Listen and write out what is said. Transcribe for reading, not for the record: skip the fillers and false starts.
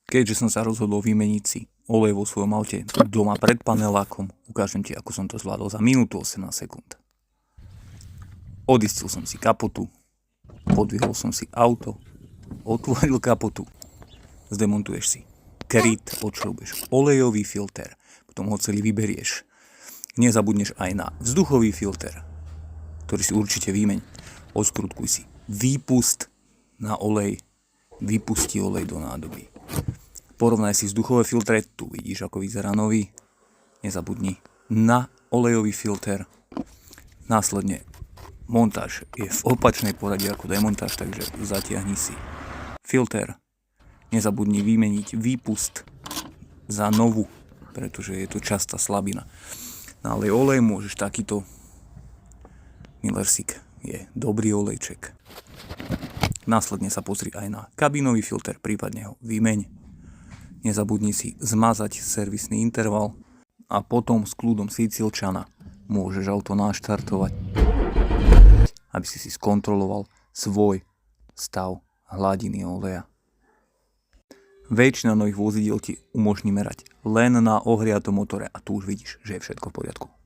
Keďže som sa rozhodol vymeniť si olej vo svojom aute doma pred panelákom, ukážem ti, ako som to zvládol za minútu 18 sekúnd. Odistil som si kapotu, podvihol som si auto, otvoril kapotu, zdemontuješ si kryt, odšroubuješ olejový filter, potom ho celý vyberieš. Nezabudneš aj na vzduchový filter, ktorý si určite vymeň. Odskrutkuj si výpust na olej, vypusti olej do nádoby. Porovnaj si vzduchové filtre, tu vidíš, ako vyzerá nový. Nezabudni na olejový filter. Následne montáž je v opačnej poradí ako demontáž, takže zatiahni si filter. Nezabudni vymeniť výpust za novú, pretože je to častá slabina. Nalej olej, môžeš takýto. Millersik je dobrý olejček. Následne sa pozri aj na kabínový filter, prípadne ho vymeň. Nezabudni si zmazať servisný interval a potom s kľudom Sicílčana môžeš auto naštartovať, aby si skontroloval svoj stav hladiny oleja. Väčšina nových vozidiel ti umožní merať len na ohriatom motore a tu už vidíš, že je všetko v poriadku.